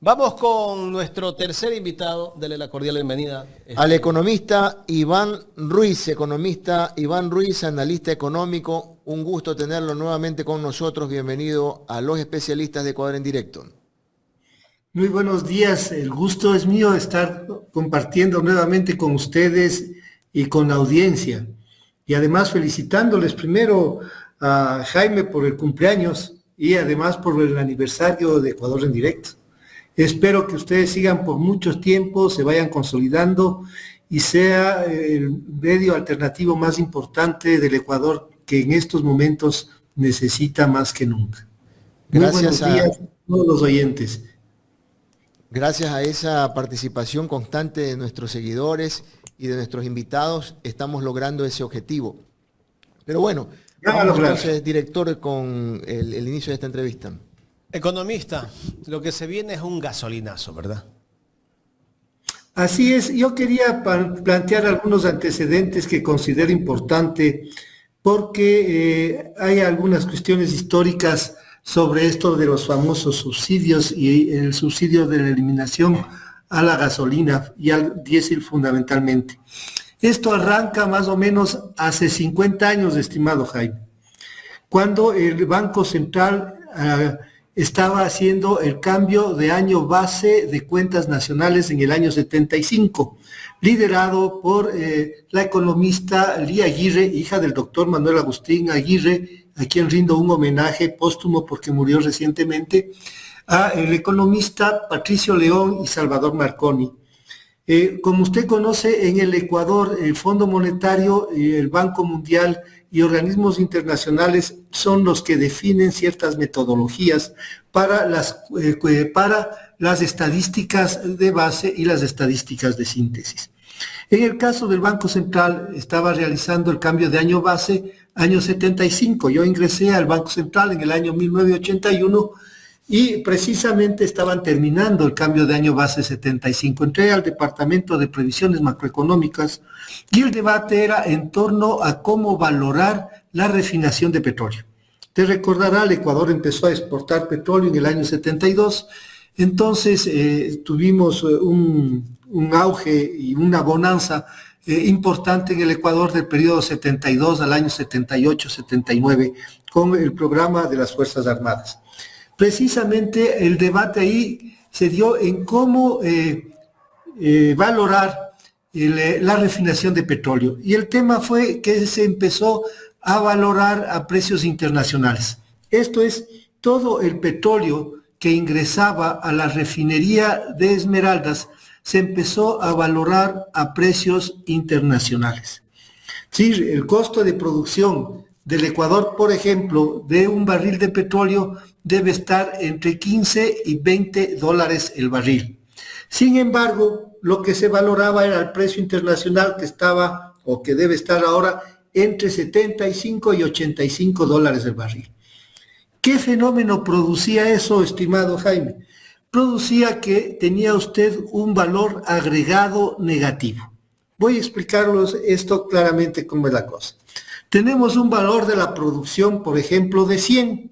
Vamos con nuestro tercer invitado. Dele la cordial bienvenida. Al economista Iván Ruiz, analista económico. Un gusto tenerlo nuevamente con nosotros. Bienvenido a Los Especialistas de Ecuador en Directo. Muy buenos días, el gusto es mío estar compartiendo nuevamente con ustedes y con la audiencia. Y además felicitándoles primero a Jaime por el cumpleaños y además por el aniversario de Ecuador en Directo. Espero que ustedes sigan por mucho tiempo, se vayan consolidando y sea el medio alternativo más importante del Ecuador que en estos momentos necesita más que nunca. Muy buenos días a todos los oyentes. Gracias a esa participación constante de nuestros seguidores y de nuestros invitados, estamos logrando ese objetivo. Pero bueno, vamos entonces, director, con el inicio de esta entrevista. Economista, lo que se viene es un gasolinazo, ¿verdad? Así es, yo quería plantear algunos antecedentes que considero importante porque hay algunas cuestiones históricas sobre esto de los famosos subsidios y el subsidio de la eliminación a la gasolina y al diésel fundamentalmente. Esto arranca más o menos hace 50 años, estimado Jaime, cuando el Banco Central estaba haciendo el cambio de año base de cuentas nacionales en el año 75, liderado por la economista Lía Aguirre, hija del doctor Manuel Agustín Aguirre, a quien rindo un homenaje póstumo porque murió recientemente, a el economista Patricio León y Salvador Marconi. Como usted conoce, en el Ecuador, el Fondo Monetario, el Banco Mundial y organismos internacionales son los que definen ciertas metodologías para las estadísticas de base y las estadísticas de síntesis. En el caso del Banco Central, estaba realizando el cambio de año base, año 75. Yo ingresé al Banco Central en el año 1981 y precisamente estaban terminando el cambio de año base 75. Entré al Departamento de Previsiones Macroeconómicas y el debate era en torno a cómo valorar la refinación de petróleo. Te recordará, el Ecuador empezó a exportar petróleo en el año 72, entonces tuvimos un auge y una bonanza importante en el Ecuador del periodo 72 al año 78-79 con el programa de las Fuerzas Armadas. Precisamente el debate ahí se dio en cómo valorar la refinación de petróleo. Y el tema fue que se empezó a valorar a precios internacionales. Esto es, todo el petróleo que ingresaba a la refinería de Esmeraldas se empezó a valorar a precios internacionales. Sí, el costo de producción del Ecuador, por ejemplo, de un barril de petróleo debe estar entre 15 y 20 dólares el barril. Sin embargo, lo que se valoraba era el precio internacional que estaba, o que debe estar ahora, entre 75 y 85 dólares el barril. ¿Qué fenómeno producía eso, estimado Jaime? Producía que tenía usted un valor agregado negativo. Voy a explicarles esto claramente cómo es la cosa. Tenemos un valor de la producción, por ejemplo, de 100.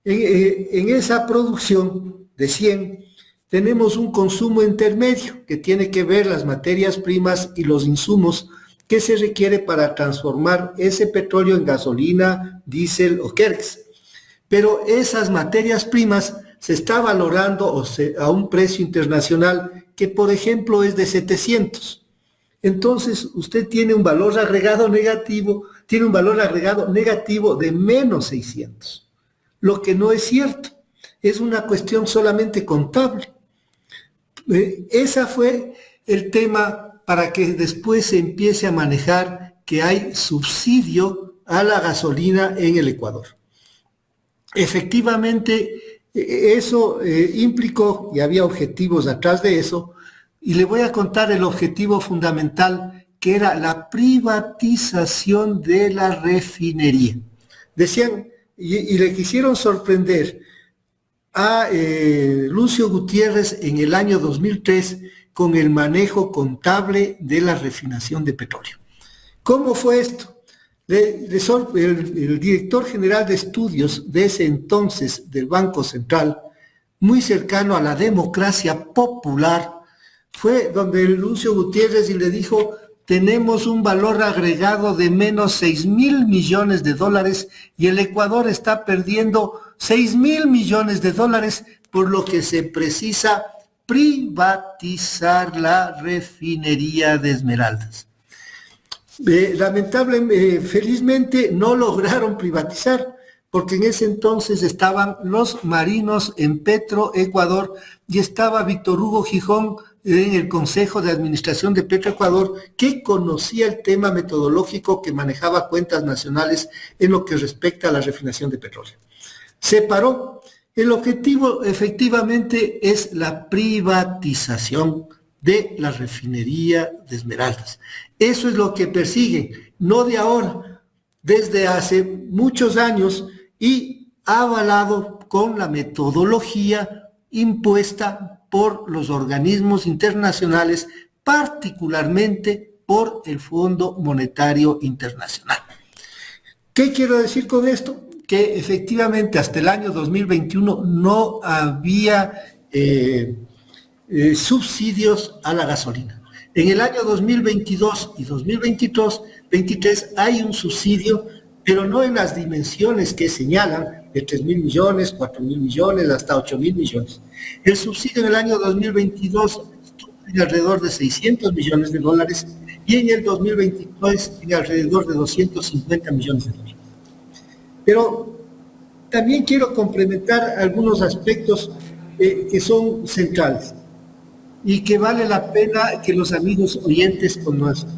En esa producción de 100 tenemos un consumo intermedio que tiene que ver las materias primas y los insumos que se requiere para transformar ese petróleo en gasolina, diésel o kerx. Pero esas materias primas se está valorando a un precio internacional que, por ejemplo, es de 700. Entonces, usted tiene un valor agregado negativo, de menos 600. Lo que no es cierto, es una cuestión solamente contable. Ese fue el tema para que después se empiece a manejar que hay subsidio a la gasolina en el Ecuador. Efectivamente, eso implicó, y había objetivos atrás de eso, y le voy a contar el objetivo fundamental, que era la privatización de la refinería. Decían, y le quisieron sorprender a Lucio Gutiérrez en el año 2003 con el manejo contable de la refinación de petróleo. ¿Cómo fue esto? El director general de estudios de ese entonces del Banco Central muy cercano a la democracia popular, fue donde Lucio Gutiérrez y le dijo: tenemos un valor agregado de menos 6,000 millones de dólares y el Ecuador está perdiendo 6,000 millones de dólares, por lo que se precisa privatizar la refinería de Esmeraldas. Lamentablemente, felizmente no lograron privatizar, porque en ese entonces estaban los marinos en Petroecuador y estaba Víctor Hugo Gijón en el Consejo de Administración de Petroecuador, que conocía el tema metodológico, que manejaba cuentas nacionales en lo que respecta a la refinación de petróleo. Se paró. El objetivo efectivamente es la privatización de la refinería de Esmeraldas. Eso es lo que persiguen, no de ahora, desde hace muchos años, y avalado con la metodología impuesta por los organismos internacionales, particularmente por el Fondo Monetario Internacional. ¿Qué quiero decir con esto? Que efectivamente hasta el año 2021 no había subsidios a la gasolina. En el año 2022 y 2023 hay un subsidio, pero no en las dimensiones que señalan, de 3,000 millones, 4,000 millones, hasta 8,000 millones. El subsidio en el año 2022 estuvo en alrededor de 600 millones de dólares y en el 2023 en alrededor de 250 millones de dólares. Pero también quiero complementar algunos aspectos que son centrales y que vale la pena que los amigos oyentes conozcan.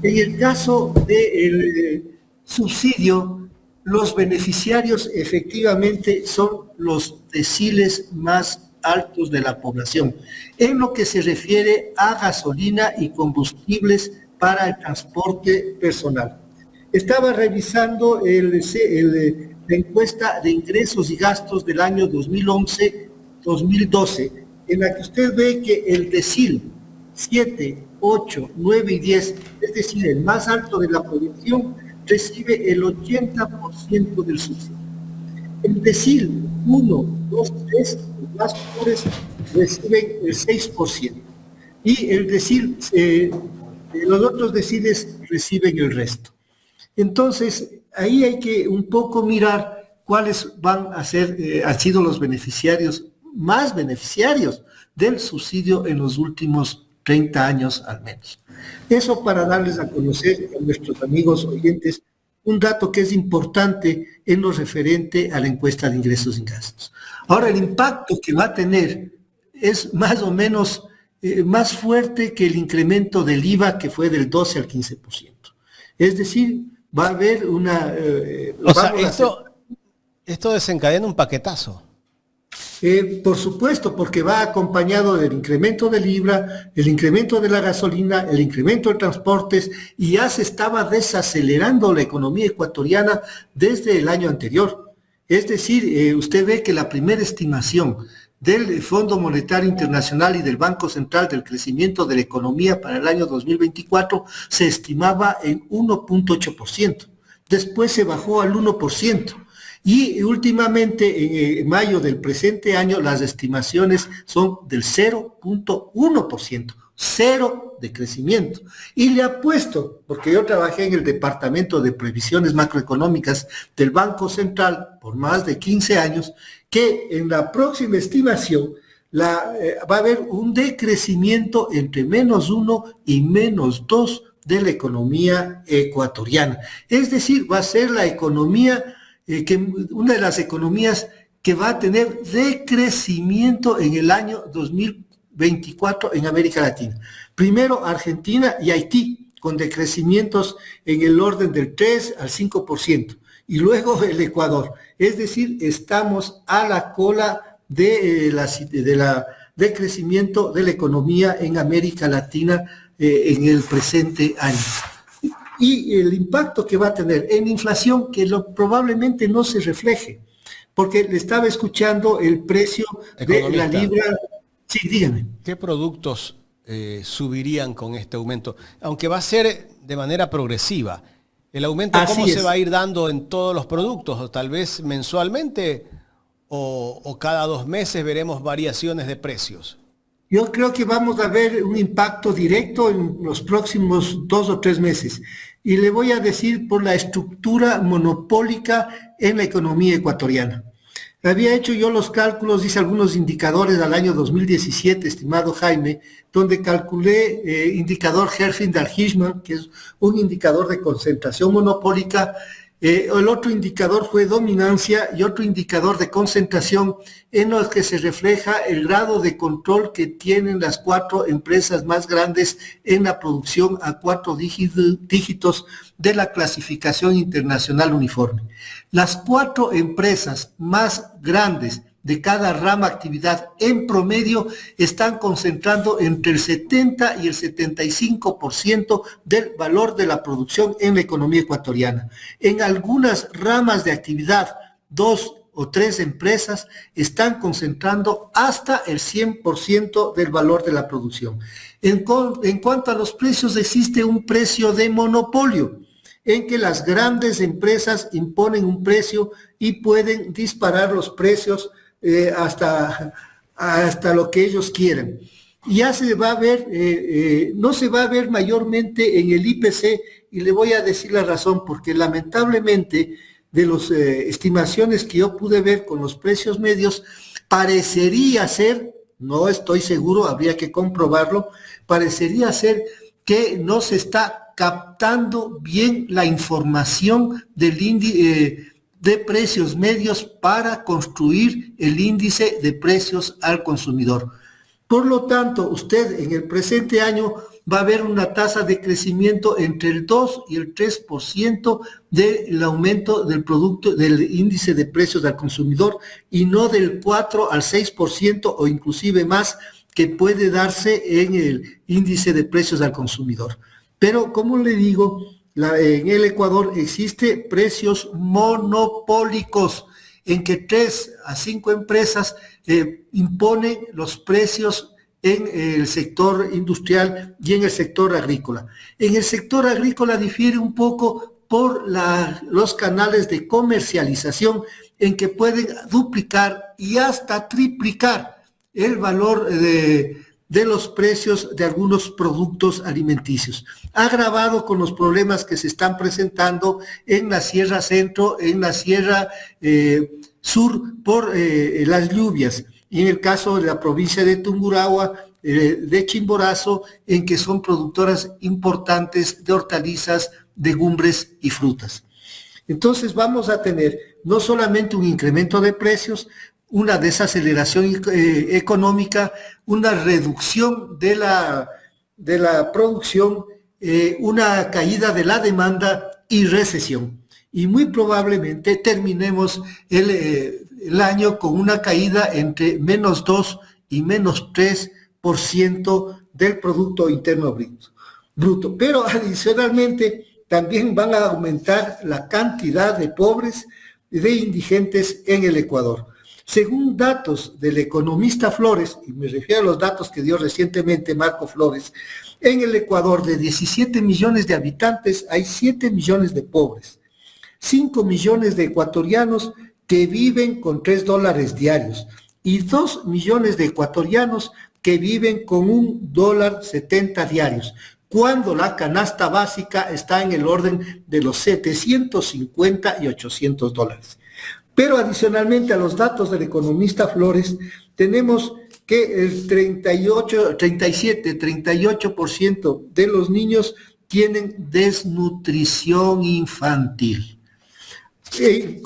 En el caso del subsidio, los beneficiarios efectivamente son los deciles más altos de la población, en lo que se refiere a gasolina y combustibles para el transporte personal. Estaba revisando la encuesta de ingresos y gastos del año 2011-2012, en la que usted ve que el decil 7, 8, 9 y 10, es decir, el más alto de la población, recibe el 80% del subsidio. El decil 1, 2, 3, los más pobres, reciben el 6%. Y el decil, los otros deciles reciben el resto. Entonces, ahí hay que un poco mirar cuáles han sido los más beneficiarios del subsidio en los últimos 30 años al menos. Eso para darles a conocer a nuestros amigos oyentes un dato que es importante en lo referente a la encuesta de ingresos y gastos. Ahora, el impacto que va a tener es más o menos más fuerte que el incremento del IVA, que fue del 12 al 15%. Es decir, va a haber una... esto desencadena un paquetazo. Por supuesto, porque va acompañado del incremento del IVA, el incremento de la gasolina, el incremento de transportes, y ya se estaba desacelerando la economía ecuatoriana desde el año anterior. Es decir, usted ve que la primera estimación del Fondo Monetario Internacional y del Banco Central del crecimiento de la economía para el año 2024 se estimaba en 1.8%. Después se bajó al 1%. Y últimamente, en mayo del presente año, las estimaciones son del 0.1%, cero de crecimiento. Y le apuesto, porque yo trabajé en el Departamento de Previsiones Macroeconómicas del Banco Central por más de 15 años, que en la próxima estimación va a haber un decrecimiento entre -1 y -2 de la economía ecuatoriana. Es decir, va a ser la economía... una de las economías que va a tener decrecimiento en el año 2024 en América Latina. Primero Argentina y Haití, con decrecimientos en el orden del 3 al 5%, y luego el Ecuador. Es decir, estamos a la cola de la decrecimiento de la economía en América Latina en el presente año. Y el impacto que va a tener en inflación, que probablemente no se refleje, porque le estaba escuchando el precio de la libra. Sí, dígame. ¿Qué productos subirían con este aumento? Aunque va a ser de manera progresiva. ¿El aumento cómo se va a ir dando en todos los productos? ¿O tal vez mensualmente o cada 2 meses veremos variaciones de precios? Yo creo que vamos a ver un impacto directo en los próximos 2 o 3 meses. Y le voy a decir por la estructura monopólica en la economía ecuatoriana. Había hecho yo los cálculos, hice algunos indicadores al año 2017, estimado Jaime, donde calculé indicador Herfindahl-Hirschman, que es un indicador de concentración monopólica. El otro indicador fue dominancia y otro indicador de concentración en los que se refleja el grado de control que tienen las 4 empresas más grandes en la producción a 4 dígitos de la clasificación internacional uniforme. Las 4 empresas más grandes de cada rama actividad en promedio están concentrando entre el 70 y el 75% del valor de la producción en la economía ecuatoriana. En algunas ramas de actividad, 2 o 3 empresas están concentrando hasta el 100% del valor de la producción. En cuanto a los precios, existe un precio de monopolio, en que las grandes empresas imponen un precio y pueden disparar los precios hasta lo que ellos quieran. Ya se va a ver, no se va a ver mayormente en el IPC, y le voy a decir la razón, porque lamentablemente de las estimaciones que yo pude ver con los precios medios, parecería ser, no estoy seguro, habría que comprobarlo, parecería ser que no se está captando bien la información del índice de precios medios para construir el índice de precios al consumidor. Por lo tanto, usted en el presente año va a ver una tasa de crecimiento entre el 2 y el 3% del aumento del producto, del índice de precios al consumidor, y no del 4 al 6% o inclusive más que puede darse en el índice de precios al consumidor. Pero, como le digo, en el Ecuador existe precios monopólicos en que 3 a 5 empresas imponen los precios en el sector industrial y en el sector agrícola. En el sector agrícola difiere un poco por los canales de comercialización, en que pueden duplicar y hasta triplicar el valor de los precios de algunos productos alimenticios, agravado con los problemas que se están presentando en la Sierra Centro, en la Sierra Sur, por las lluvias, y en el caso de la provincia de Tungurahua, de Chimborazo, en que son productoras importantes de hortalizas, legumbres y frutas. Entonces vamos a tener no solamente un incremento de precios, una desaceleración económica, una reducción de la producción, una caída de la demanda y recesión. Y muy probablemente terminemos el año con una caída entre -2 y -3% del Producto Interno Bruto. Pero adicionalmente también van a aumentar la cantidad de pobres y de indigentes en el Ecuador. Según datos del economista Flores, y me refiero a los datos que dio recientemente Marco Flores, en el Ecuador de 17 millones de habitantes hay 7 millones de pobres, 5 millones de ecuatorianos que viven con $3 diarios y 2 millones de ecuatorianos que viven con $1.70 diarios, cuando la canasta básica está en el orden de los 750 y $800. Pero adicionalmente a los datos del economista Flores, tenemos que el 38% de los niños tienen desnutrición infantil. En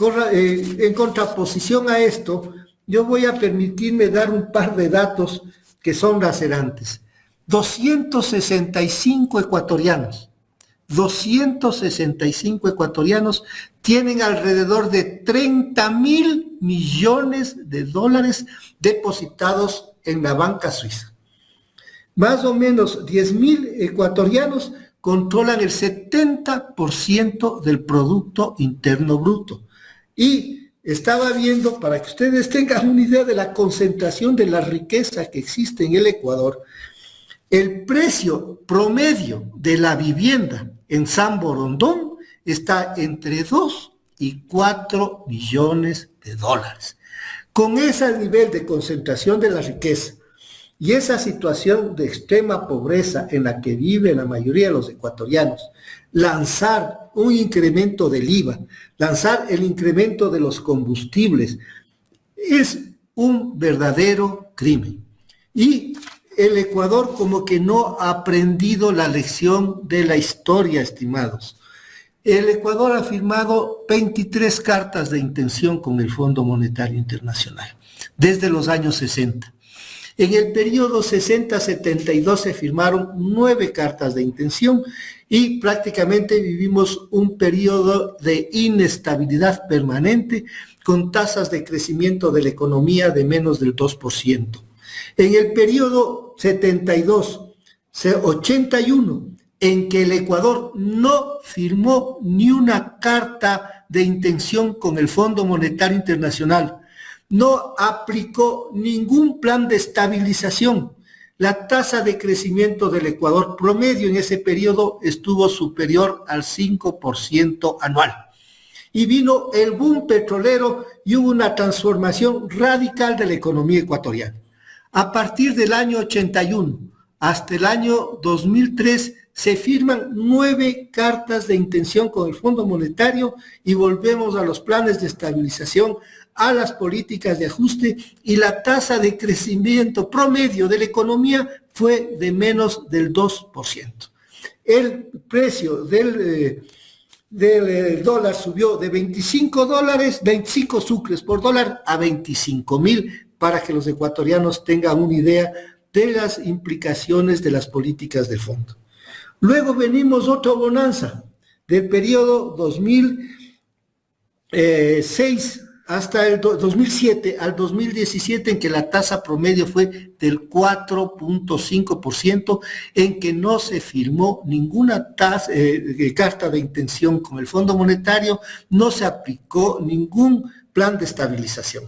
contraposición a esto, yo voy a permitirme dar un par de datos que son lacerantes. 265 ecuatorianos tienen alrededor de 30,000 millones de dólares depositados en la banca suiza. Más o menos 10,000 ecuatorianos controlan el 70% del Producto Interno Bruto. Y estaba viendo, para que ustedes tengan una idea de la concentración de la riqueza que existe en el Ecuador, el precio promedio de la vivienda en San Borondón está entre 2 y 4 millones de dólares, Con ese nivel de concentración de la riqueza y esa situación de extrema pobreza en la que vive la mayoría de los ecuatorianos, lanzar un incremento del IVA, lanzar el incremento de los combustibles, es un verdadero crimen. Y el Ecuador como que no ha aprendido la lección de la historia, estimados. El Ecuador ha firmado 23 cartas de intención con el Fondo Monetario Internacional desde los años 60. En el periodo 60-72 se firmaron 9 cartas de intención y prácticamente vivimos un periodo de inestabilidad permanente con tasas de crecimiento de la economía de menos del 2%. En el periodo 72-81, en que el Ecuador no firmó ni una carta de intención con el Fondo Monetario Internacional, no aplicó ningún plan de estabilización. La tasa de crecimiento del Ecuador promedio en ese periodo estuvo superior al 5% anual. Y vino el boom petrolero y hubo una transformación radical de la economía ecuatoriana. A partir del año 81 hasta el año 2003 se firman 9 cartas de intención con el Fondo Monetario y volvemos a los planes de estabilización, a las políticas de ajuste, y la tasa de crecimiento promedio de la economía fue de menos del 2%. El precio del dólar subió de $25, 25 sucres por dólar, a 25,000, para que los ecuatorianos tengan una idea de las implicaciones de las políticas del fondo. Luego venimos otra bonanza del periodo 2006 hasta el 2007 al 2017, en que la tasa promedio fue del 4.5%, en que no se firmó ninguna carta de intención con el Fondo Monetario, no se aplicó ningún plan de estabilización.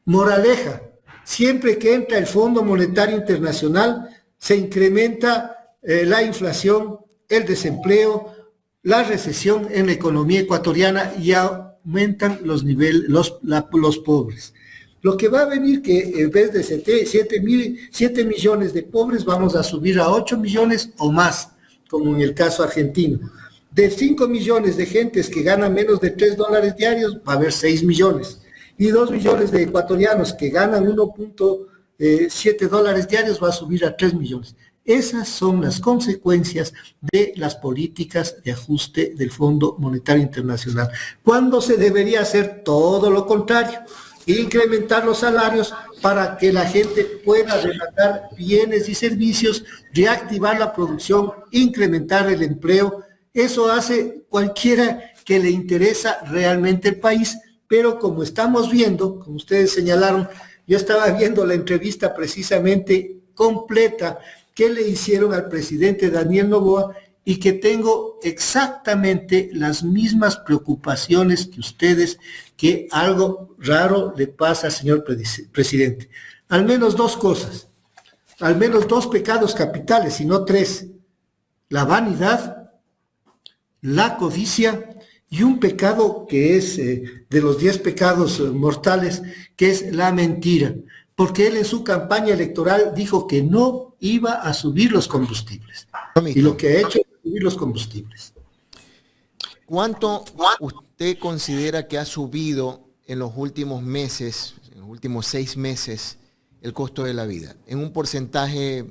Moraleja: siempre que entra el Fondo Monetario Internacional, se incrementa la inflación, el desempleo, la recesión en la economía ecuatoriana y aumentan los niveles, los pobres. Lo que va a venir, que en vez de 7 millones de pobres, vamos a subir a 8 millones o más, como en el caso argentino. De 5 millones de gentes que ganan menos de $3 diarios, va a haber 6 millones. Y 2 millones de ecuatorianos que ganan 1.7 dólares diarios, va a subir a 3 millones. Esas son las consecuencias de las políticas de ajuste del Fondo Monetario Internacional, cuando se debería hacer todo lo contrario: incrementar los salarios para que la gente pueda demandar bienes y servicios, reactivar la producción, incrementar el empleo. Eso hace cualquiera que le interesa realmente el país, pero como estamos viendo, como ustedes señalaron, yo estaba viendo la entrevista precisamente completa que le hicieron al presidente Daniel Noboa, y que tengo exactamente las mismas preocupaciones que ustedes, que algo raro le pasa al señor presidente. Al menos 2 cosas, al menos 2 pecados capitales, y no 3: la vanidad, la codicia, y un pecado que es de los 10 pecados mortales, que es la mentira, porque él en su campaña electoral dijo que no iba a subir los combustibles. Y lo que ha hecho es subir los combustibles. ¿Cuánto usted considera que ha subido en los últimos meses, en los últimos 6 meses, el costo de la vida? En un porcentaje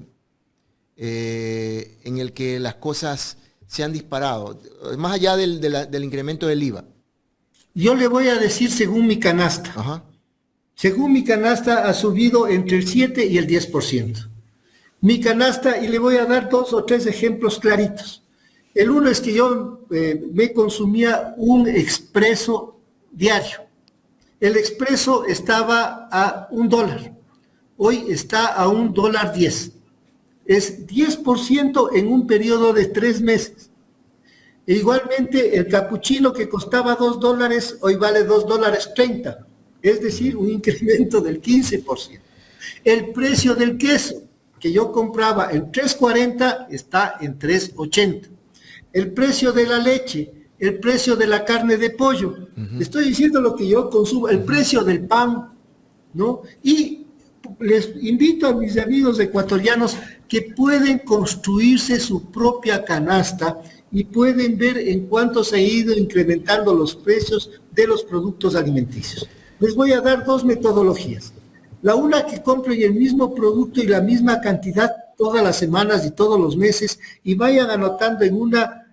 en el que las cosas se han disparado, más allá del incremento del IVA. Yo le voy a decir según mi canasta. Ajá. Según mi canasta ha subido entre el 7 y el 10%. Mi canasta, y le voy a dar 2 o 3 ejemplos claritos. El uno es que yo me consumía un expreso diario. El expreso estaba a $1. Hoy está a $1.10. Es 10% en un periodo de 3 meses. E igualmente el capuchino, que costaba $2, hoy vale $2.30. Es decir, un incremento del 15%. El precio del queso, que yo compraba en $3.40, está en $3.80. El precio de la leche, el precio de la carne de pollo, estoy diciendo lo que yo consumo, el precio del pan, ¿no? Y les invito a mis amigos ecuatorianos que pueden construirse su propia canasta y pueden ver en cuánto se ha ido incrementando los precios de los productos alimenticios. Les voy a dar dos metodologías. La una, que compren el mismo producto y la misma cantidad todas las semanas y todos los meses y vayan anotando en una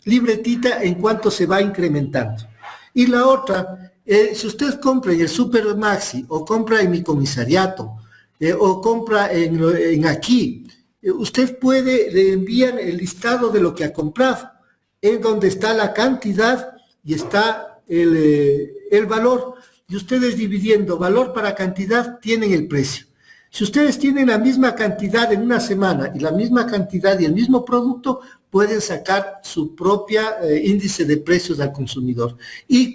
libretita en cuánto se va incrementando. Y la otra, si usted compra en el Super Maxi o compra en mi comisariato o compra en aquí, usted le envían el listado de lo que ha comprado, en donde está la cantidad y está el valor. Y ustedes dividiendo valor para cantidad tienen el precio. Si ustedes tienen la misma cantidad en una semana y la misma cantidad y el mismo producto, pueden sacar su propia índice de precios al consumidor y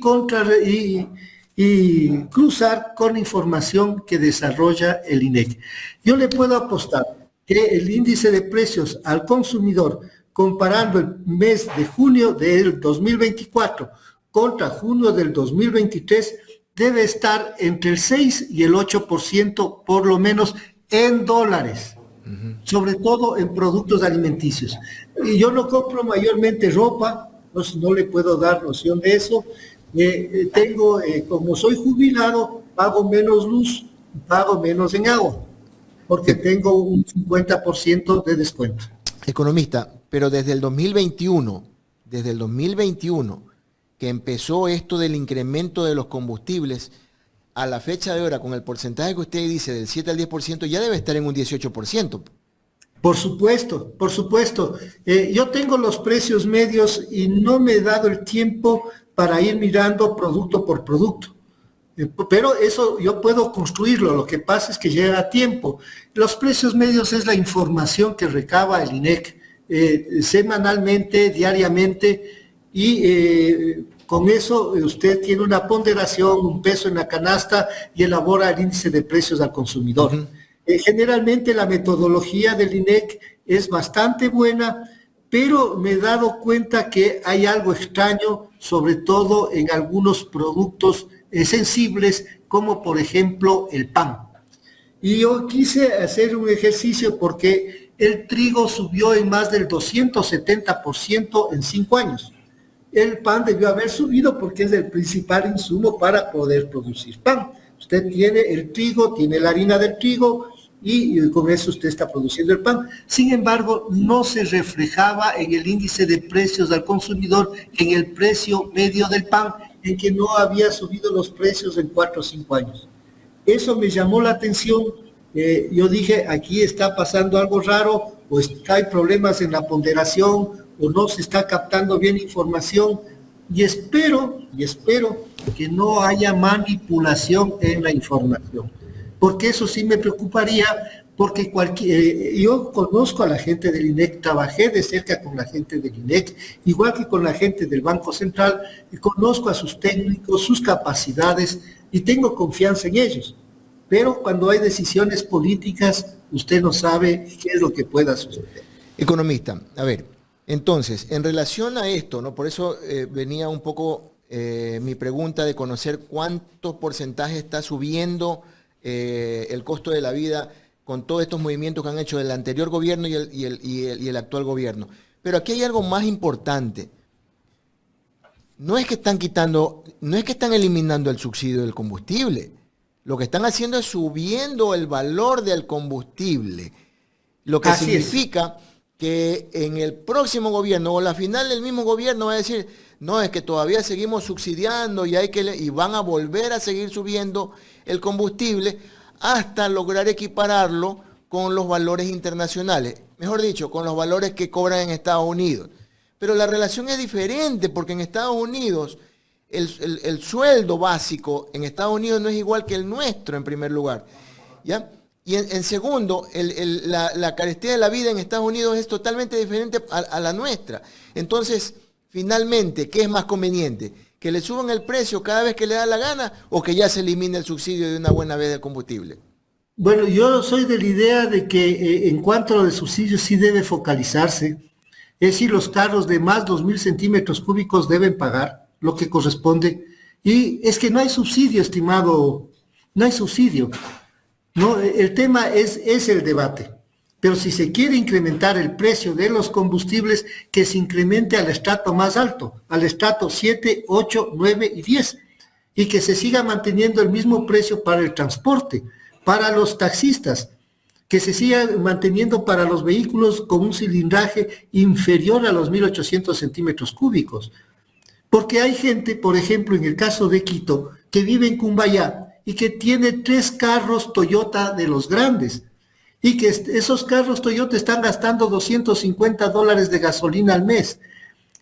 cruzar con información que desarrolla el INEC. Yo le puedo apostar que el índice de precios al consumidor, comparando el mes de junio del 2024 contra junio del 2023, debe estar entre el 6 y el 8% por lo menos en dólares, sobre todo en productos alimenticios. Y yo no compro mayormente ropa, no le puedo dar noción de eso. Como soy jubilado, pago menos luz, pago menos en agua, porque tengo un 50% de descuento. Economista, pero desde el 2021, que empezó esto del incremento de los combustibles, a la fecha de ahora, con el porcentaje que usted dice del 7 al 10%, ya debe estar en un 18%. Por supuesto, por supuesto. Yo tengo los precios medios y no me he dado el tiempo para ir mirando producto por producto. Pero eso yo puedo construirlo, lo que pasa es que llega tiempo. Los precios medios es la información que recaba el INEC semanalmente, diariamente, y con eso usted tiene una ponderación, un peso en la canasta y elabora el índice de precios al consumidor. Uh-huh. Generalmente la metodología del INEC es bastante buena, pero me he dado cuenta que hay algo extraño, sobre todo en algunos productos sensibles, como por ejemplo el pan. Y yo quise hacer un ejercicio porque el trigo subió en más del 270% en 5 años. El pan debió haber subido porque es el principal insumo para poder producir pan. Usted tiene el trigo, tiene la harina del trigo y con eso usted está produciendo el pan. Sin embargo, no se reflejaba en el índice de precios al consumidor, en el precio medio del pan, en que no había subido los precios en 4 o 5 años. Eso me llamó la atención. Yo dije, aquí está pasando algo raro, o hay problemas en la ponderación, o no se está captando bien información, y espero que no haya manipulación en la información, porque eso sí me preocuparía, porque yo conozco a la gente del INEC, trabajé de cerca con la gente del INEC, igual que con la gente del Banco Central, y conozco a sus técnicos, sus capacidades, y tengo confianza en ellos. Pero cuando hay decisiones políticas, usted no sabe qué es lo que pueda suceder. Economista, a ver, entonces, en relación a esto, ¿no? Por eso venía un poco mi pregunta de conocer cuánto porcentaje está subiendo el costo de la vida con todos estos movimientos que han hecho el anterior gobierno y el actual gobierno. Pero aquí hay algo más importante. No es que están eliminando el subsidio del combustible. Lo que están haciendo es subiendo el valor del combustible. Lo que Así significa que en el próximo gobierno o la final del mismo gobierno va a decir, no, es que todavía seguimos subsidiando y van a volver a seguir subiendo el combustible hasta lograr equipararlo con los valores internacionales. Mejor dicho, con los valores que cobran en Estados Unidos. Pero la relación es diferente porque en Estados Unidos el sueldo básico en Estados Unidos no es igual que el nuestro en primer lugar, ¿ya? Y en segundo, la carestía de la vida en Estados Unidos es totalmente diferente a la nuestra. Entonces, finalmente, ¿qué es más conveniente? ¿Que le suban el precio cada vez que le da la gana o que ya se elimine el subsidio de una buena vez del combustible? Bueno, yo soy de la idea de que en cuanto a lo de subsidios sí debe focalizarse. Es decir, los carros de más 2.000 centímetros cúbicos deben pagar lo que corresponde. Y es que no hay subsidio, estimado no hay subsidio. No, el tema es el debate. Pero si se quiere incrementar el precio de los combustibles, que se incremente al estrato más alto, al estrato 7, 8, 9 y 10, y que se siga manteniendo el mismo precio para el transporte, para los taxistas, que se siga manteniendo para los vehículos con un cilindraje inferior a los 1.800 centímetros cúbicos. Porque hay gente, por ejemplo, en el caso de Quito, que vive en Cumbayá y que tiene 3 carros Toyota de los grandes, y que esos carros Toyota están gastando $250 de gasolina al mes,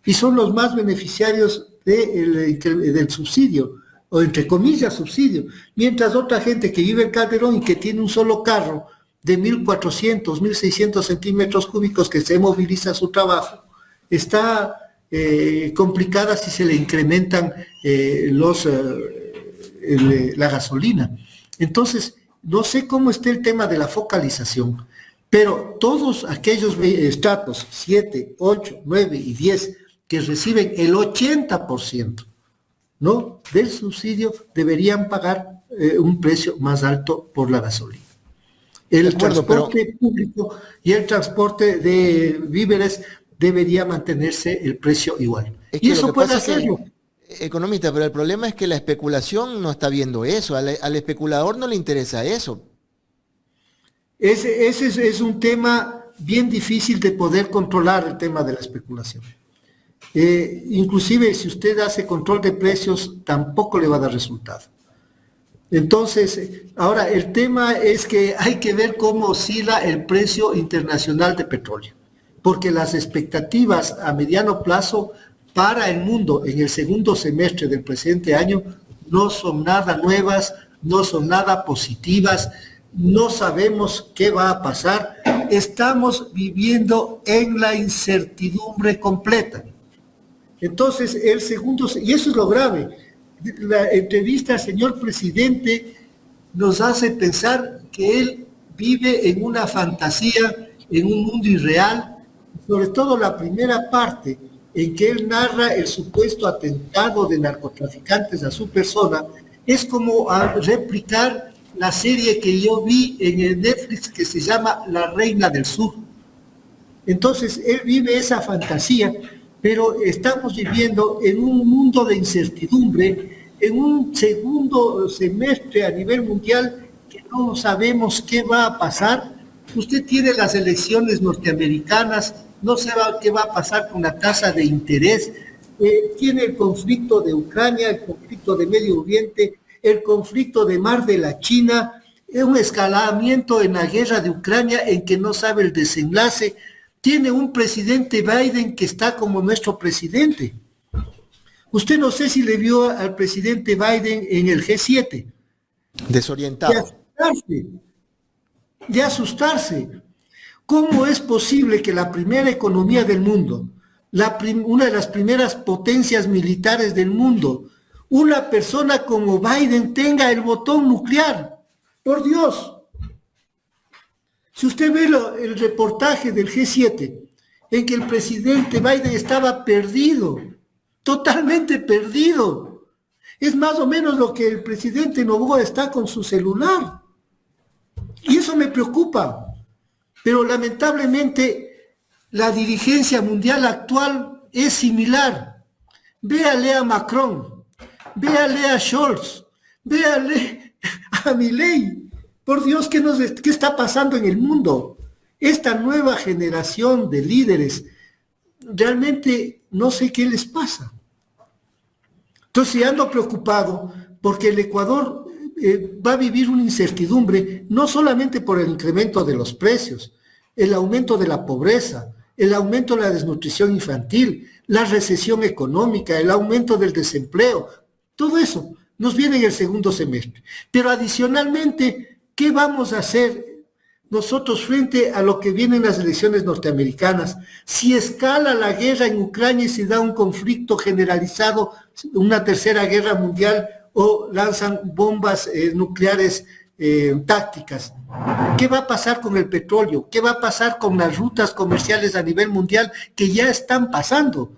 y son los más beneficiarios del subsidio, o entre comillas subsidio, mientras otra gente que vive en Calderón y que tiene un solo carro de 1.400, 1.600 centímetros cúbicos que se moviliza a su trabajo, está complicada si se le incrementan la gasolina. Entonces, no sé cómo está el tema de la focalización, pero todos aquellos estratos 7, 8, 9 y 10 que reciben el 80%, ¿no?, del subsidio deberían pagar un precio más alto por la gasolina. El transporte público y el transporte de víveres debería mantenerse el precio igual. Y eso puede hacerlo. Economista, pero el problema es que la especulación no está viendo eso, al especulador no le interesa eso. Ese es un tema bien difícil de poder controlar, el tema de la especulación. Inclusive si usted hace control de precios, tampoco le va a dar resultado. Entonces, ahora el tema es que hay que ver cómo oscila el precio internacional de petróleo, porque las expectativas a mediano plazo para el mundo en el segundo semestre del presente año no son nada nuevas, no son nada positivas, no sabemos qué va a pasar, estamos viviendo en la incertidumbre completa. Entonces, y eso es lo grave, la entrevista al señor presidente nos hace pensar que él vive en una fantasía, en un mundo irreal, sobre todo la primera parte, en que él narra el supuesto atentado de narcotraficantes a su persona, es como a replicar la serie que yo vi en el Netflix que se llama La Reina del Sur. Entonces, él vive esa fantasía, pero estamos viviendo en un mundo de incertidumbre, en un segundo semestre a nivel mundial que no sabemos qué va a pasar. Usted tiene las elecciones norteamericanas, no sabe qué va a pasar con la tasa de interés, tiene el conflicto de Ucrania, el conflicto de Medio Oriente, el conflicto de Mar de la China, un escalamiento en la guerra de Ucrania en que no sabe el desenlace. Tiene un presidente Biden que está como nuestro presidente. Usted no sé si le vio al presidente Biden en el G7. Desorientado. De asustarse. ¿Cómo es posible que la primera economía del mundo, una de las primeras potencias militares del mundo, una persona como Biden tenga el botón nuclear? Por Dios. Si usted ve el reportaje del G7, en que el presidente Biden estaba perdido, totalmente perdido. Es más o menos lo que el presidente Noboa está con su celular. Y eso me preocupa. Pero lamentablemente la dirigencia mundial actual es similar. Véale a Macron, véale a Scholz, véale a Milei. Por Dios, ¿qué está pasando en el mundo? Esta nueva generación de líderes, realmente no sé qué les pasa. Entonces ando preocupado porque el Ecuador va a vivir una incertidumbre, no solamente por el incremento de los precios, el aumento de la pobreza, el aumento de la desnutrición infantil, la recesión económica, el aumento del desempleo, todo eso nos viene en el segundo semestre. Pero adicionalmente, ¿qué vamos a hacer nosotros frente a lo que vienen las elecciones norteamericanas? Si escala la guerra en Ucrania y se da un conflicto generalizado, una tercera guerra mundial, o lanzan bombas nucleares tácticas, ¿qué va a pasar con el petróleo? ¿Qué va a pasar con las rutas comerciales a nivel mundial que ya están pasando?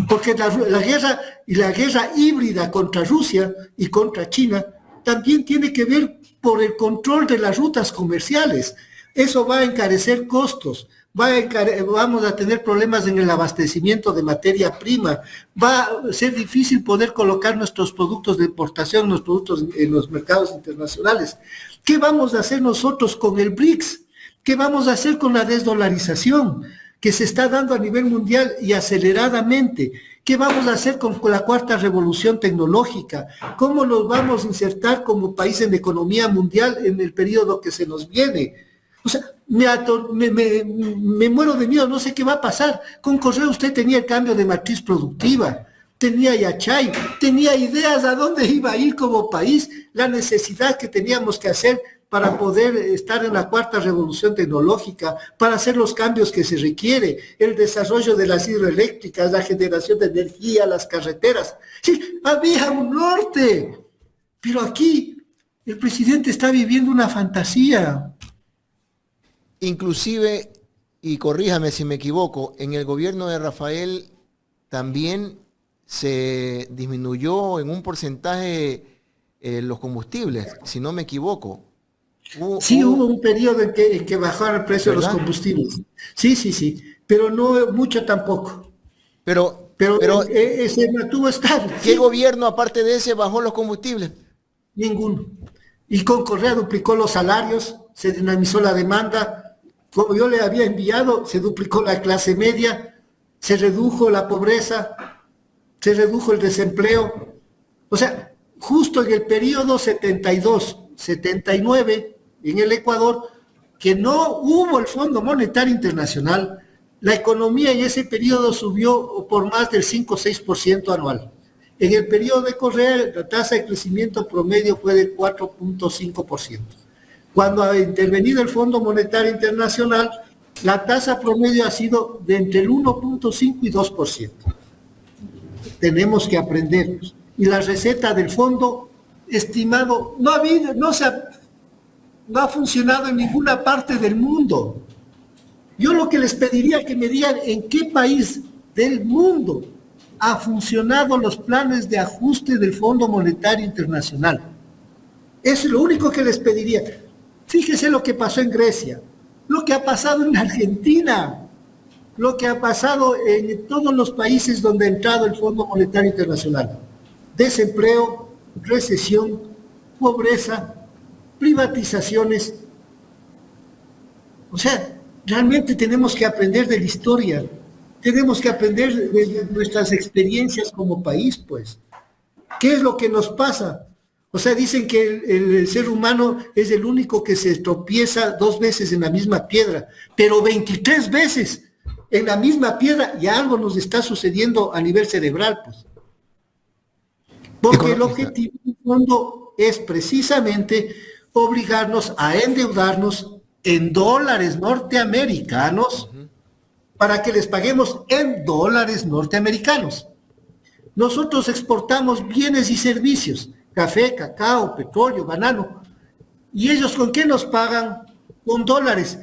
Porque la guerra híbrida contra Rusia y contra China también tiene que ver por el control de las rutas comerciales. Eso va a encarecer costos, vamos a tener problemas en el abastecimiento de materia prima, va a ser difícil poder colocar nuestros productos de importación, los productos en los mercados internacionales. ¿Qué vamos a hacer nosotros con el BRICS? ¿Qué vamos a hacer con la desdolarización que se está dando a nivel mundial y aceleradamente? ¿Qué vamos a hacer con la cuarta revolución tecnológica? ¿Cómo nos vamos a insertar como país en la economía mundial en el periodo que se nos viene? O sea, me muero de miedo, no sé qué va a pasar. Con Correa usted tenía el cambio de matriz productiva, tenía Yachay, tenía ideas a dónde iba a ir como país, la necesidad que teníamos que hacer para poder estar en la cuarta revolución tecnológica, para hacer los cambios que se requiere, el desarrollo de las hidroeléctricas, la generación de energía, las carreteras. Sí, había un norte, pero aquí el presidente está viviendo una fantasía. Inclusive, y corríjame si me equivoco, en el gobierno de Rafael también se disminuyó en un porcentaje los combustibles, si no me equivoco. Hubo un periodo en que bajaron el precio, ¿verdad?, de los combustibles. Sí, pero no mucho tampoco. Pero se mantuvo estable. ¿Qué gobierno aparte de ese bajó los combustibles? Ninguno. Y con Correa duplicó los salarios, se dinamizó la demanda. Como yo le había enviado, se duplicó la clase media, se redujo la pobreza, se redujo el desempleo. O sea, justo en el periodo 72-79, en el Ecuador, que no hubo el Fondo Monetario Internacional, la economía en ese periodo subió por más del 5 o 6% anual. En el periodo de Correa, la tasa de crecimiento promedio fue del 4.5%. Cuando ha intervenido el Fondo Monetario Internacional, la tasa promedio ha sido de entre el 1.5 y 2%. Tenemos que aprender. Y la receta del fondo, estimado, no ha funcionado en ninguna parte del mundo. Yo lo que les pediría que me digan en qué país del mundo ha funcionado los planes de ajuste del Fondo Monetario Internacional. Es lo único que les pediría. Fíjese lo que pasó en Grecia, lo que ha pasado en Argentina, lo que ha pasado en todos los países donde ha entrado el Fondo Monetario Internacional. Desempleo, recesión, pobreza, privatizaciones. O sea, realmente tenemos que aprender de la historia, tenemos que aprender de nuestras experiencias como país, pues. ¿Qué es lo que nos pasa? O sea, dicen que el ser humano es el único que se tropieza 2 veces en la misma piedra, pero 23 veces en la misma piedra y algo nos está sucediendo a nivel cerebral, pues. Porque el objetivo del fondo es precisamente obligarnos a endeudarnos en dólares norteamericanos para que les paguemos en dólares norteamericanos. Nosotros exportamos bienes y servicios, café, cacao, petróleo, banano. ¿Y ellos con qué nos pagan? Con dólares.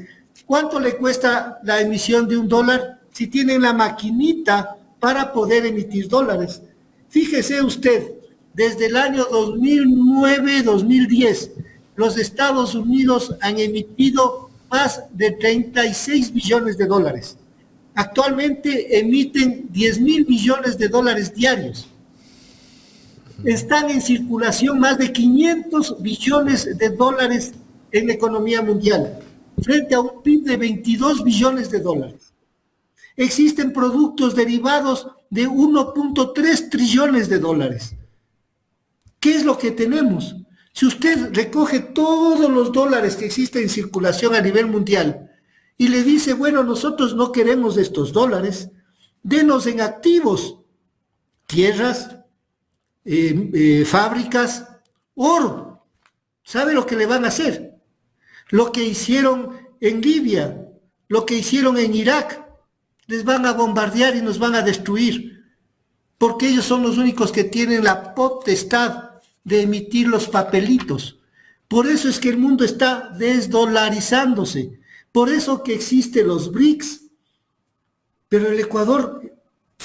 ¿Cuánto le cuesta la emisión de $1? Si tienen la maquinita para poder emitir dólares. Fíjese usted, desde el año 2009-2010, los Estados Unidos han emitido más de 36 billones de dólares. Actualmente emiten 10.000 millones de dólares diarios. Están en circulación más de 500 billones de dólares en la economía mundial, frente a un PIB de 22 billones de dólares. Existen productos derivados de 1.3 trillones de dólares. ¿Qué es lo que tenemos? Si usted recoge todos los dólares que existen en circulación a nivel mundial y le dice, bueno, nosotros no queremos estos dólares, denos en activos, tierras, fábricas, oro. ¿Sabe lo que le van a hacer? Lo que hicieron en Libia, lo que hicieron en Irak, les van a bombardear y nos van a destruir, porque ellos son los únicos que tienen la potestad de emitir los papelitos. Por eso es que el mundo está desdolarizándose, por eso que existen los BRICS. Pero el Ecuador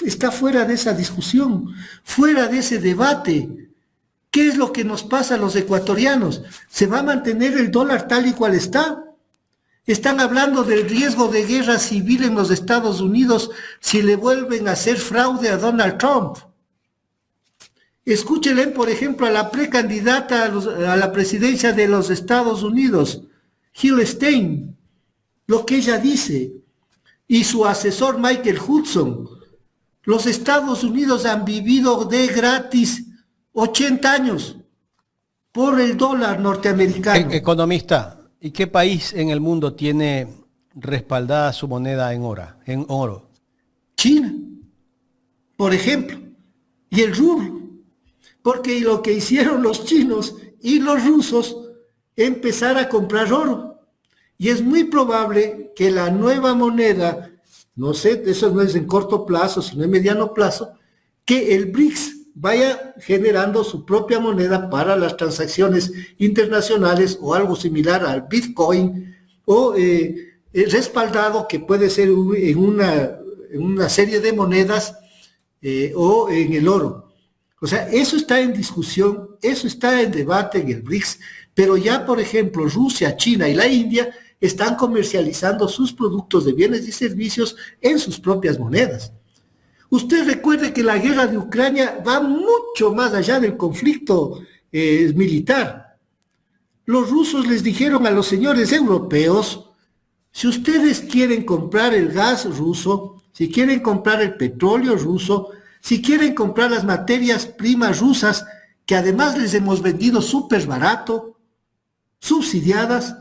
está fuera de esa discusión, fuera de ese debate. ¿Qué es lo que nos pasa a los ecuatorianos? ¿Se va a mantener el dólar tal y cual está? Están hablando del riesgo de guerra civil en los Estados Unidos si le vuelven a hacer fraude a Donald Trump. Escúchenle, por ejemplo, a la precandidata a la presidencia de los Estados Unidos, Jill Stein, lo que ella dice, y su asesor Michael Hudson. Los Estados Unidos han vivido de gratis 80 años por el dólar norteamericano. Economista, ¿y qué país en el mundo tiene respaldada su moneda en oro? China, por ejemplo, y el rublo. Porque lo que hicieron los chinos y los rusos, empezar a comprar oro. Y es muy probable que la nueva moneda, no sé, eso no es en corto plazo, sino en mediano plazo, que el BRICS vaya generando su propia moneda para las transacciones internacionales o algo similar al Bitcoin o respaldado que puede ser en una serie de monedas o en el oro. O sea, eso está en discusión, eso está en debate en el BRICS, pero ya, por ejemplo, Rusia, China y la India están comercializando sus productos de bienes y servicios en sus propias monedas. Usted recuerde que la guerra de Ucrania va mucho más allá del conflicto militar. Los rusos les dijeron a los señores europeos, si ustedes quieren comprar el gas ruso, si quieren comprar el petróleo ruso, si quieren comprar las materias primas rusas, que además les hemos vendido súper barato, subsidiadas,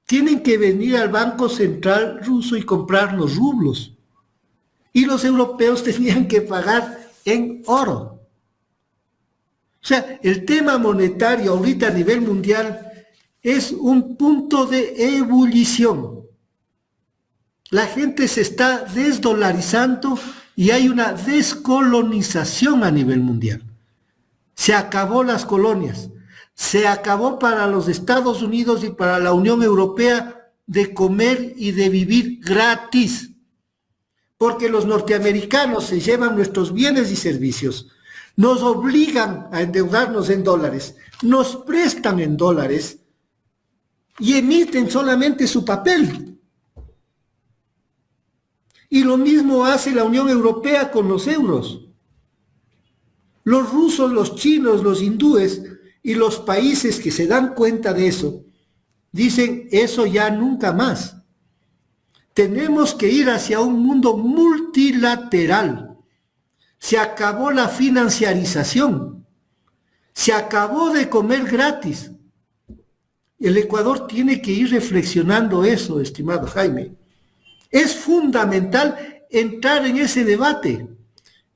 tienen que venir al Banco Central ruso y comprarnos rublos. Y los europeos tenían que pagar en oro. O sea, el tema monetario ahorita a nivel mundial es un punto de ebullición. La gente se está desdolarizando y hay una descolonización a nivel mundial. Se acabó las colonias, se acabó para los Estados Unidos y para la Unión Europea de comer y de vivir gratis, porque los norteamericanos se llevan nuestros bienes y servicios, nos obligan a endeudarnos en dólares, nos prestan en dólares y emiten solamente su papel. Y lo mismo hace la Unión Europea con los euros. Los rusos, los chinos, los hindúes y los países que se dan cuenta de eso, dicen eso ya nunca más. Tenemos que ir hacia un mundo multilateral. Se acabó la financiarización. Se acabó de comer gratis. El Ecuador tiene que ir reflexionando eso, estimado Jaime. Es fundamental entrar en ese debate,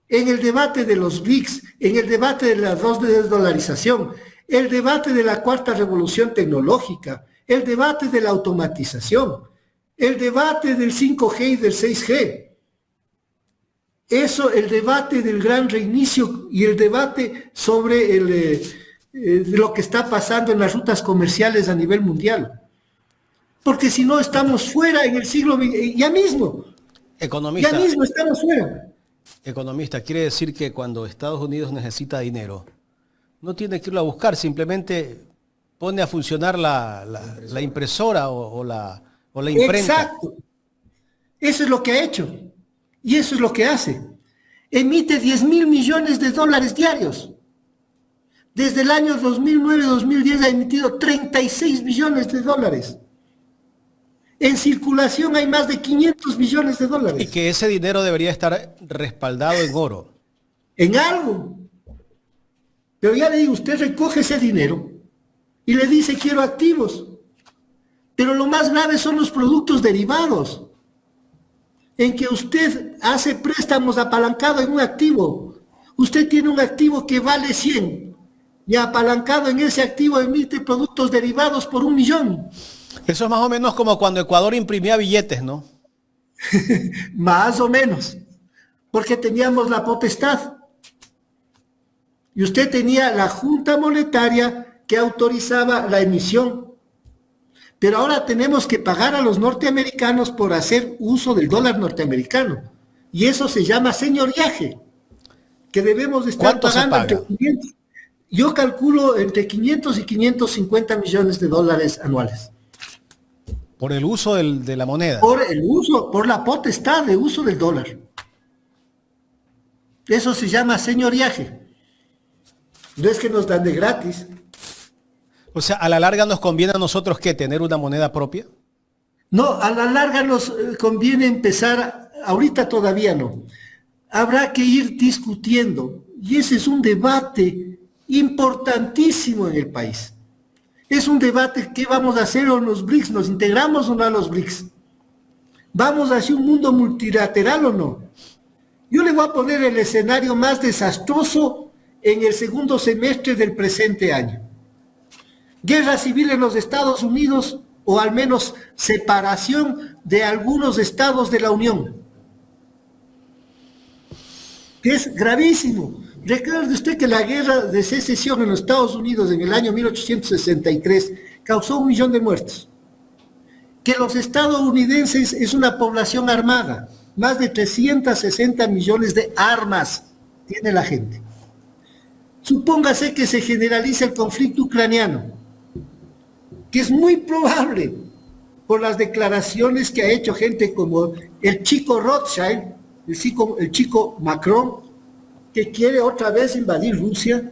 en el debate de los BRICS, en el debate de la desdolarización, el debate de la cuarta revolución tecnológica, el debate de la automatización, el debate del 5G y del 6G. Eso, el debate del gran reinicio y el debate sobre lo que está pasando en las rutas comerciales a nivel mundial. Porque si no estamos fuera en el siglo XX, ya mismo. Economista, ya mismo estamos fuera. Economista, quiere decir que cuando Estados Unidos necesita dinero, no tiene que irlo a buscar, simplemente pone a funcionar la impresora o la imprenta. Exacto. Eso es lo que ha hecho. Y eso es lo que hace. Emite 10.000 millones de dólares diarios. Desde el año 2009-2010 ha emitido 36 billones de dólares. En circulación hay más de 500 millones de dólares. Y que ese dinero debería estar respaldado en oro. En algo. Pero ya le digo, usted recoge ese dinero y le dice quiero activos. Pero lo más grave son los productos derivados, en que usted hace préstamos apalancado en un activo. Usted tiene un activo que vale 100 y apalancado en ese activo emite productos derivados por 1 millón. Eso es más o menos como cuando Ecuador imprimía billetes, ¿no? Más o menos, porque teníamos la potestad. Y usted tenía la Junta Monetaria que autorizaba la emisión. Pero ahora tenemos que pagar a los norteamericanos por hacer uso del dólar norteamericano. Y eso se llama señoriaje, que debemos estar pagando entre 500. Yo calculo entre 500 y 550 millones de dólares anuales. Por el uso de la moneda. Por el uso, por la potestad de uso del dólar. Eso se llama señoriaje. No es que nos dan de gratis. O sea, a la larga nos conviene a nosotros ¿qué? ¿Tener una moneda propia? No, a la larga nos conviene empezar, ahorita todavía no. Habrá que ir discutiendo, y ese es un debate importantísimo en el país. Es un debate, ¿qué vamos a hacer con los BRICS? ¿Nos integramos o no a los BRICS? ¿Vamos hacia un mundo multilateral o no? Yo le voy a poner el escenario más desastroso en el segundo semestre del presente año. Guerra civil en los Estados Unidos, o al menos separación de algunos estados de la Unión, que es gravísimo. Recuerde usted que la guerra de secesión en los Estados Unidos en el año 1863 causó 1 millón de muertos. Que los estadounidenses es una población armada, más de 360 millones de armas tiene la gente. Supóngase que se generaliza el conflicto ucraniano, que es muy probable por las declaraciones que ha hecho gente como el chico Rothschild, el chico Macron, que quiere otra vez invadir Rusia,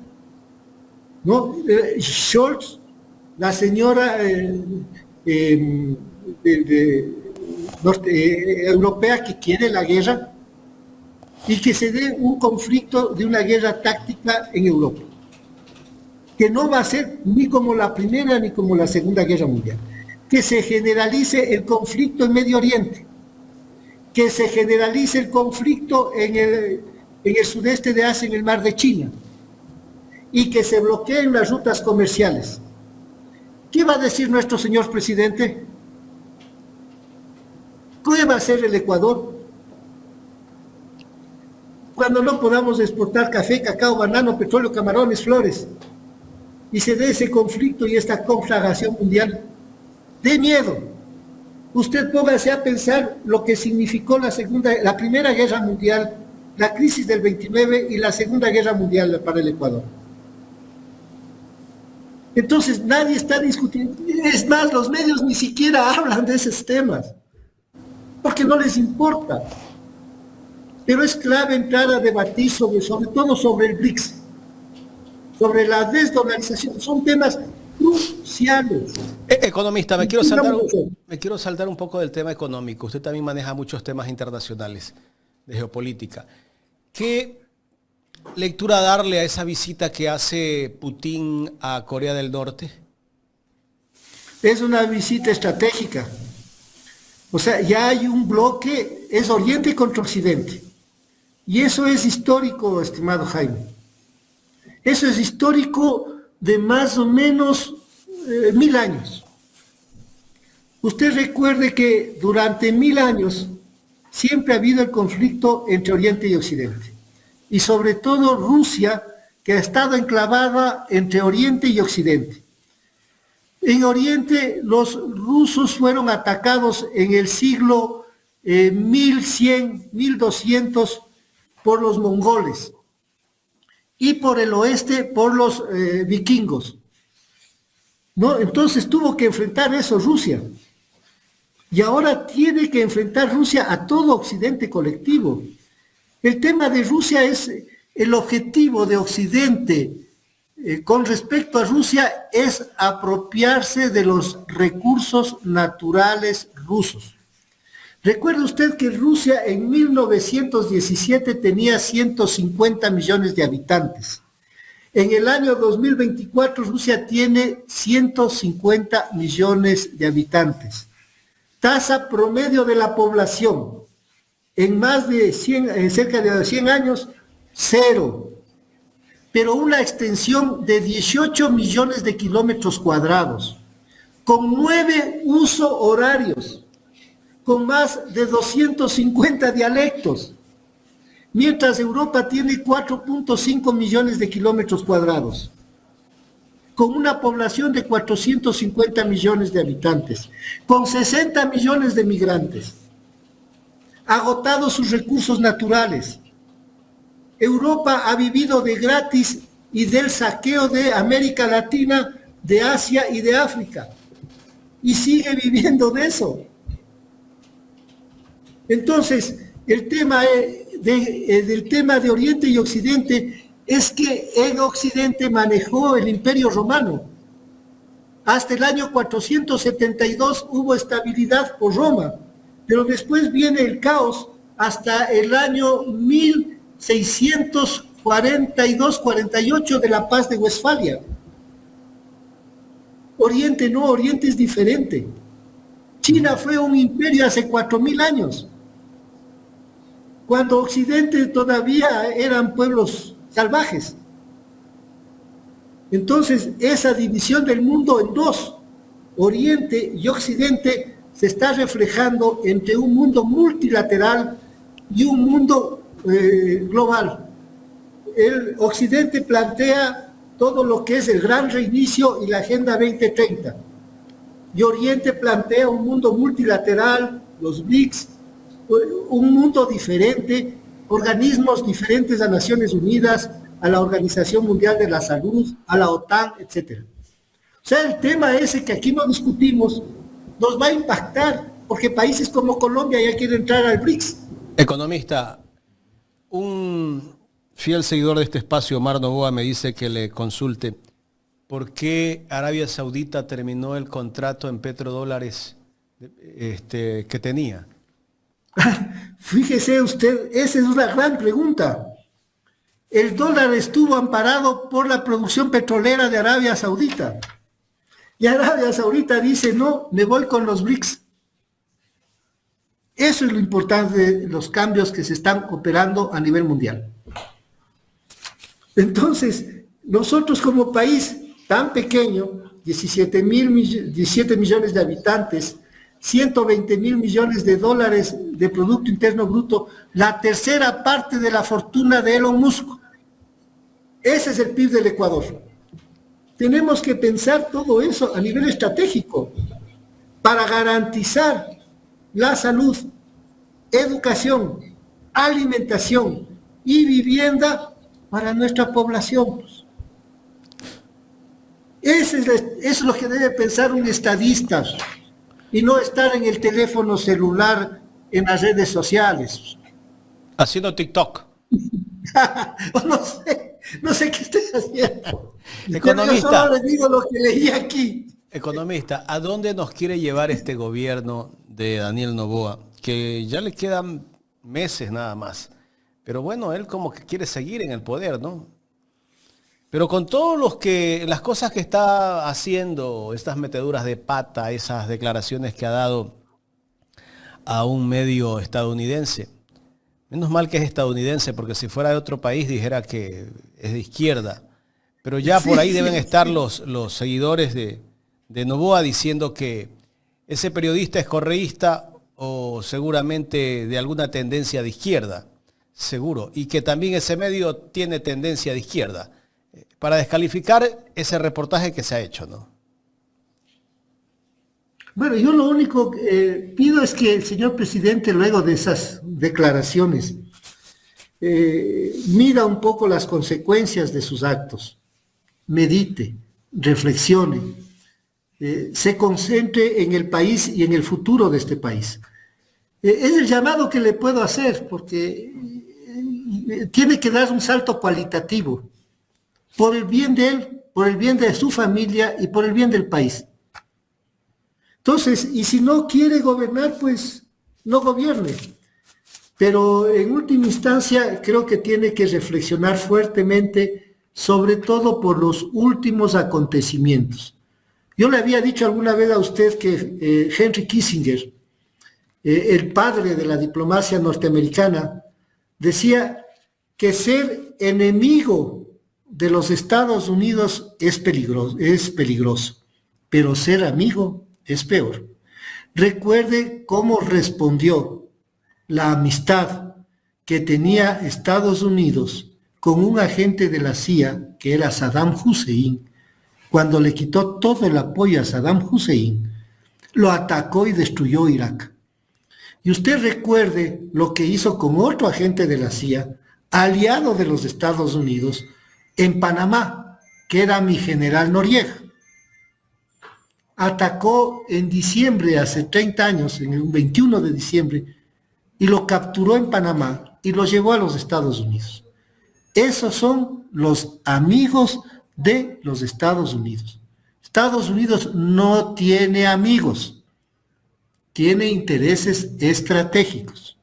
¿no? Scholz, la señora europea que quiere la guerra, y que se dé un conflicto de una guerra táctica en Europa, que no va a ser ni como la Primera ni como la Segunda Guerra Mundial, que se generalice el conflicto en Medio Oriente, que se generalice el conflicto en el sudeste de Asia, en el mar de China, y que se bloqueen las rutas comerciales. ¿Qué va a decir nuestro señor presidente? ¿Qué va a hacer el Ecuador cuando no podamos exportar café, cacao, banano, petróleo, camarones, flores, y se dé ese conflicto y esta conflagración mundial? De miedo. Usted póngase a pensar lo que significó la Primera Guerra Mundial, la crisis del 29 y la Segunda Guerra Mundial para el Ecuador. Entonces nadie está discutiendo, es más, los medios ni siquiera hablan de esos temas, porque no les importa. Pero es clave entrar a debatir sobre todo sobre el BRICS, sobre la desdolarización. Son temas cruciales. Economista, me quiero saltar un poco del tema económico. Usted también maneja muchos temas internacionales de geopolítica. ¿Qué lectura darle a esa visita que hace Putin a Corea del Norte? Es una visita estratégica. O sea, ya hay un bloque, es Oriente contra Occidente. Y eso es histórico, estimado Jaime. Eso es histórico de más o menos 1000 años. Usted recuerde que durante 1000 años siempre ha habido el conflicto entre Oriente y Occidente. Y sobre todo Rusia, que ha estado enclavada entre Oriente y Occidente. En Oriente los rusos fueron atacados en el siglo 1100, 1200 por los mongoles, y por el oeste por los vikingos, ¿no? Entonces tuvo que enfrentar eso Rusia, y ahora tiene que enfrentar Rusia a todo Occidente colectivo. El tema de Rusia es el objetivo de Occidente con respecto a Rusia es apropiarse de los recursos naturales rusos. Recuerde usted que Rusia en 1917 tenía 150 millones de habitantes. En el año 2024 Rusia tiene 150 millones de habitantes. Tasa promedio de la población en más de cerca de 100 años, 0. Pero una extensión de 18 millones de kilómetros cuadrados, con 9 usos horarios, con más de 250 dialectos, mientras Europa tiene 4.5 millones de kilómetros cuadrados, con una población de 450 millones de habitantes, con 60 millones de migrantes, agotados sus recursos naturales. Europa ha vivido de gratis y del saqueo de América Latina, de Asia y de África. Y sigue viviendo de eso. Entonces, el tema del tema de Oriente y Occidente es que en Occidente manejó el Imperio Romano. Hasta el año 472 hubo estabilidad por Roma, pero después viene el caos hasta el año 1642-48 de la Paz de Westfalia. Oriente no, Oriente es diferente. China fue un imperio hace 4000 años, cuando Occidente todavía eran pueblos salvajes. Entonces, esa división del mundo en dos, Oriente y Occidente, se está reflejando entre un mundo multilateral y un mundo global. El Occidente plantea todo lo que es el gran reinicio y la Agenda 2030. Y Oriente plantea un mundo multilateral, los BRICS, un mundo diferente, organismos diferentes a Naciones Unidas, a la Organización Mundial de la Salud, a la OTAN, etc. O sea, el tema ese que aquí no discutimos nos va a impactar, porque países como Colombia ya quieren entrar al BRICS. Economista, un fiel seguidor de este espacio, Omar Novoa, me dice que le consulte por qué Arabia Saudita terminó el contrato en petrodólares que tenía. Fíjese usted, esa es una gran pregunta. El dólar estuvo amparado por la producción petrolera de Arabia Saudita. Y Arabia Saudita dice, no, me voy con los BRICS. Eso es lo importante de los cambios que se están operando a nivel mundial. Entonces, nosotros como país tan pequeño, 17 millones de habitantes, 120 mil millones de dólares de Producto Interno Bruto, la tercera parte de la fortuna de Elon Musk. Ese es el PIB del Ecuador. Tenemos que pensar todo eso a nivel estratégico para garantizar la salud, educación, alimentación y vivienda para nuestra población. Eso es lo que debe pensar un estadista y no estar en el teléfono celular, en las redes sociales. Haciendo TikTok. No sé qué estoy haciendo. Economista. Yo solo le digo lo que leí aquí. Economista, ¿a dónde nos quiere llevar este gobierno de Daniel Noboa? Que ya le quedan meses nada más. Pero bueno, él como que quiere seguir en el poder, ¿no? Pero con todas las cosas que está haciendo, estas meteduras de pata, esas declaraciones que ha dado a un medio estadounidense, menos mal que es estadounidense, porque si fuera de otro país dijera que es de izquierda. Pero ya por ahí deben estar los seguidores de Noboa diciendo que ese periodista es correísta o seguramente de alguna tendencia de izquierda, seguro. Y que también ese medio tiene tendencia de izquierda. Para descalificar ese reportaje que se ha hecho, ¿no? Bueno, yo lo único que pido es que el señor presidente, luego de esas declaraciones, mida un poco las consecuencias de sus actos, medite, reflexione, se concentre en el país y en el futuro de este país. Es el llamado que le puedo hacer, porque tiene que dar un salto cualitativo, por el bien de él, por el bien de su familia y por el bien del país. Entonces, y si no quiere gobernar, pues no gobierne. Pero en última instancia creo que tiene que reflexionar fuertemente, sobre todo por los últimos acontecimientos. Yo le había dicho alguna vez a usted que Henry Kissinger, el padre de la diplomacia norteamericana, decía que ser enemigo de los Estados Unidos es peligroso, pero ser amigo es peor. Recuerde cómo respondió la amistad que tenía Estados Unidos con un agente de la CIA, que era Saddam Hussein, cuando le quitó todo el apoyo a Saddam Hussein, lo atacó y destruyó Irak. Y usted recuerde lo que hizo con otro agente de la CIA, aliado de los Estados Unidos, en Panamá, que era mi general Noriega. Atacó en diciembre, hace 30 años, en el 21 de diciembre, y lo capturó en Panamá y lo llevó a los Estados Unidos. Esos son los amigos de los Estados Unidos. Estados Unidos no tiene amigos, tiene intereses estratégicos,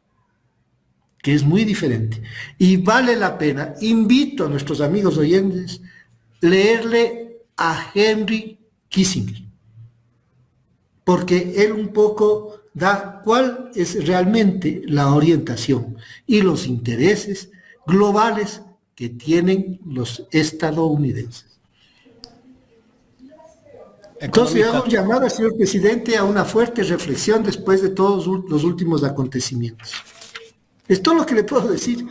que es muy diferente. Y vale la pena, invito a nuestros amigos oyentes, leerle a Henry Kissinger, porque él un poco da cuál es realmente la orientación y los intereses globales que tienen los estadounidenses. Entonces hago un llamado, señor presidente, a una fuerte reflexión después de todos los últimos acontecimientos. Es todo lo que le puedo decir.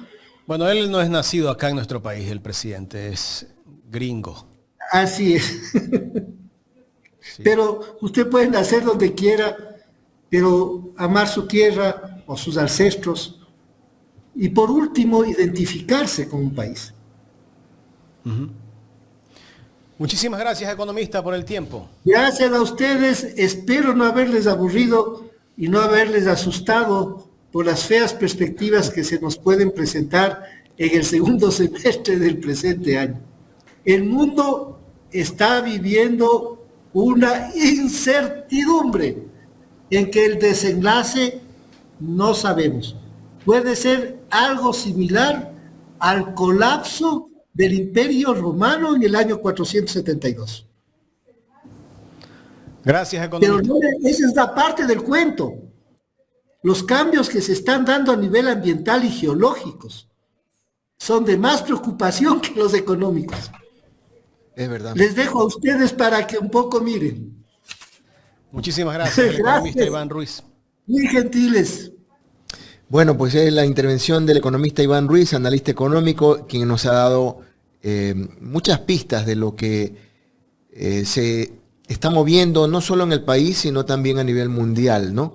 Bueno, él no es nacido acá en nuestro país, el presidente, es gringo. Así es. Sí. Pero usted puede nacer donde quiera, pero amar su tierra o sus ancestros. Y por último, identificarse con un país. Uh-huh. Muchísimas gracias, economista, por el tiempo. Gracias a ustedes. Espero no haberles aburrido y no haberles asustado por las feas perspectivas que se nos pueden presentar en el segundo semestre del presente año. El mundo está viviendo una incertidumbre en que el desenlace no sabemos. Puede ser algo similar al colapso del Imperio Romano en el año 472. Gracias, economista. Pero no, esa es la parte del cuento. Los cambios que se están dando a nivel ambiental y geológicos son de más preocupación que los económicos. Es verdad. Les dejo a ustedes para que un poco miren. Muchísimas gracias, el economista Iván Ruiz. Muy gentiles. Bueno, pues es la intervención del economista Iván Ruiz, analista económico, quien nos ha dado muchas pistas de lo que se está moviendo no solo en el país, sino también a nivel mundial, ¿no?